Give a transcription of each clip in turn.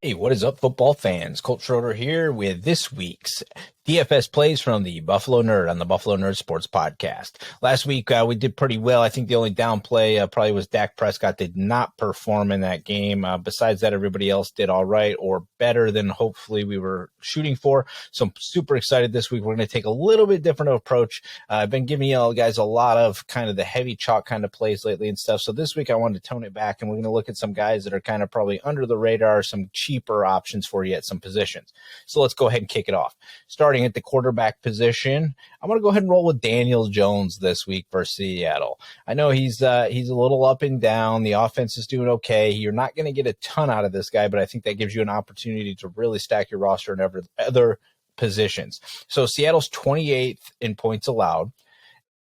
Hey, what is up, football fans? Colt Schroeder here with this week's DFS plays from the Buffalo Nerd on the Buffalo Nerd Sports Podcast. Last week, we did pretty well. I think the only down play probably was Dak Prescott did not perform in that game. Besides that, everybody else did all right or better than hopefully we were shooting for. So I'm super excited this week. We're going to take a little bit different approach. I've been giving you all guys a lot of kind of the heavy chalk kind of plays lately and stuff. So this week I wanted to tone it back, and we're going to look at some guys that are kind of probably under the radar, some cheaper options for you at some positions. So let's go ahead and kick it off. Starting at the quarterback position, I'm going to go ahead and roll with Daniel Jones this week versus Seattle. I know he's a little up and down. The offense is doing okay. You're not going to get a ton out of this guy, but I think that gives you an opportunity to really stack your roster in other positions. So Seattle's 28th in points allowed.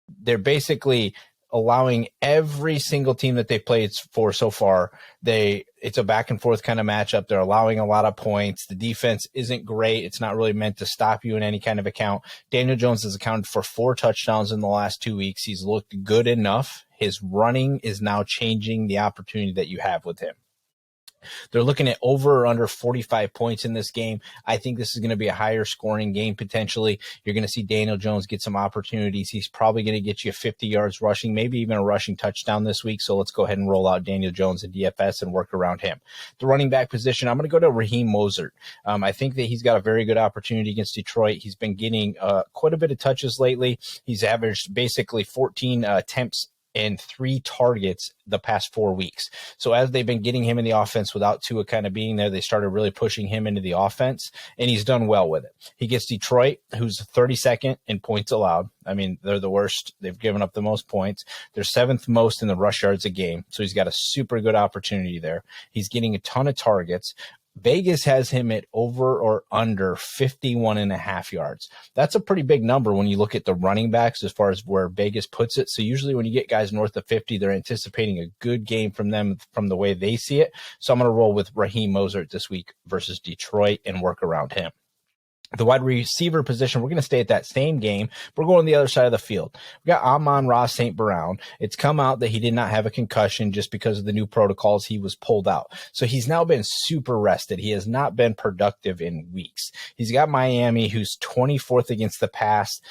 They're basically allowing every single team that they've played for so far. It's a back and forth kind of matchup. They're allowing a lot of points. The defense isn't great. It's not really meant to stop you in any kind of account. Daniel Jones has accounted for 4 touchdowns in the last 2 weeks. He's looked good enough. His running is now changing the opportunity that you have with him. They're looking at over or under 45 points in this game. I think this is going to be a higher scoring game potentially. You're going to see Daniel Jones get some opportunities. He's probably going to get you 50 yards rushing, maybe even a rushing touchdown this week. So let's go ahead and roll out Daniel Jones in DFS and work around him. The running back position, I'm going to go to Raheem Mostert. I think that he's got a very good opportunity against Detroit. He's been getting quite a bit of touches lately. He's averaged basically 14 attempts and 3 targets the past 4 weeks. So as they've been getting him in the offense without Tua kind of being there, they started really pushing him into the offense, and he's done well with it. He gets Detroit, who's 32nd in points allowed. I mean, they're the worst. They've given up the most points. They're 7th most in the rush yards a game. So he's got a super good opportunity there. He's getting a ton of targets. Vegas has him at over or under 51.5 yards. That's a pretty big number when you look at the running backs as far as where Vegas puts it. So usually when you get guys north of 50, they're anticipating a good game from them from the way they see it. So I'm going to roll with Raheem Mostert this week versus Detroit and work around him. The wide receiver position, we're going to stay at that same game. We're going the other side of the field. We got Amman Ross St. Brown. It's come out that he did not have a concussion just because of the new protocols. He was pulled out. So he's now been super rested. He has not been productive in weeks. He's got Miami, who's 24th against the pass.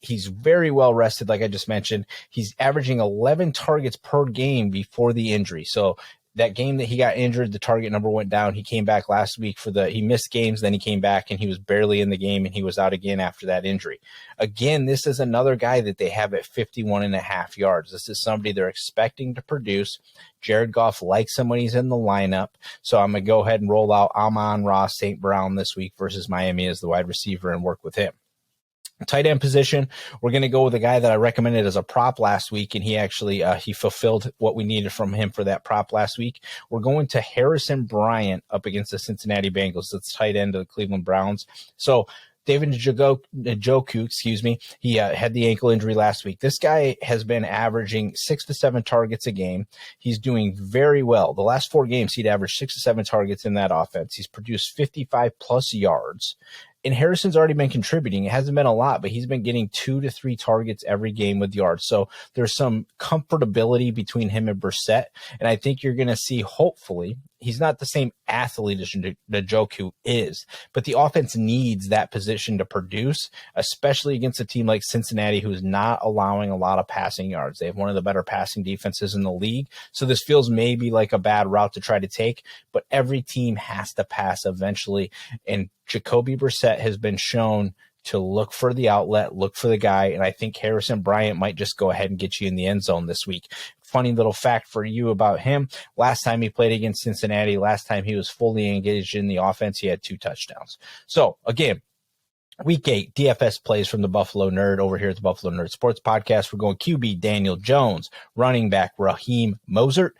He's very well rested, like I just mentioned. He's averaging 11 targets per game before the injury. So that game that he got injured, the target number went down. He came back last week he missed games, then he came back and he was barely in the game and he was out again after that injury. Again, this is another guy that they have at 51.5 yards. This is somebody they're expecting to produce. Jared Goff likes him when he's in the lineup. So I'm going to go ahead and roll out Amman Ross St. Brown this week versus Miami as the wide receiver and work with him. Tight end position, we're going to go with a guy that I recommended as a prop last week, and he actually he fulfilled what we needed from him for that prop last week. We're going to Harrison Bryant up against the Cincinnati Bengals. That's tight end of the Cleveland Browns. So David Njoku, he had the ankle injury last week. This guy has been averaging 6 to 7 targets a game. He's doing very well. The last 4 games, he'd averaged 6 to 7 targets in that offense. He's produced 55 plus yards. And Harrison's already been contributing. It hasn't been a lot, but he's been getting 2 to 3 targets every game with yards. So there's some comfortability between him and Brissett. And I think you're going to see, hopefully, he's not the same athlete as Njoku is, but the offense needs that position to produce, especially against a team like Cincinnati, who's not allowing a lot of passing yards. They have one of the better passing defenses in the league. So this feels maybe like a bad route to try to take, but every team has to pass eventually. And Jacoby Brissett has been shown to look for the outlet, look for the guy, and I think Harrison Bryant might just go ahead and get you in the end zone this week. Funny little fact for you about him, last time he played against Cincinnati, last time he was fully engaged in the offense, he had 2 touchdowns. So, again, Week 8, DFS plays from the Buffalo Nerd over here at the Buffalo Nerd Sports Podcast. We're going QB Daniel Jones, running back Raheem Mostert,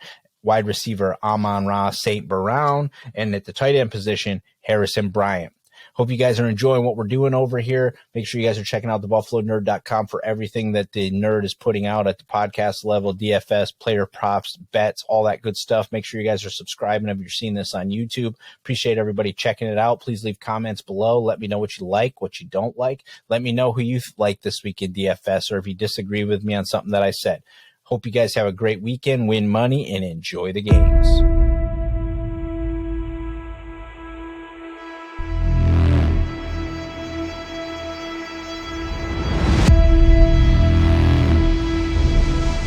wide receiver Amman Ross St. Brown, and at the tight end position, Harrison Bryant. Hope you guys are enjoying what we're doing over here. Make sure you guys are checking out thebuffalonerd.com for everything that the nerd is putting out at the podcast level, DFS, player props, bets, all that good stuff. Make sure you guys are subscribing if you're seeing this on YouTube. Appreciate everybody checking it out. Please leave comments below. Let me know what you like, what you don't like. Let me know who you like this week in DFS, or if you disagree with me on something that I said. Hope you guys have a great weekend, win money, and enjoy the games.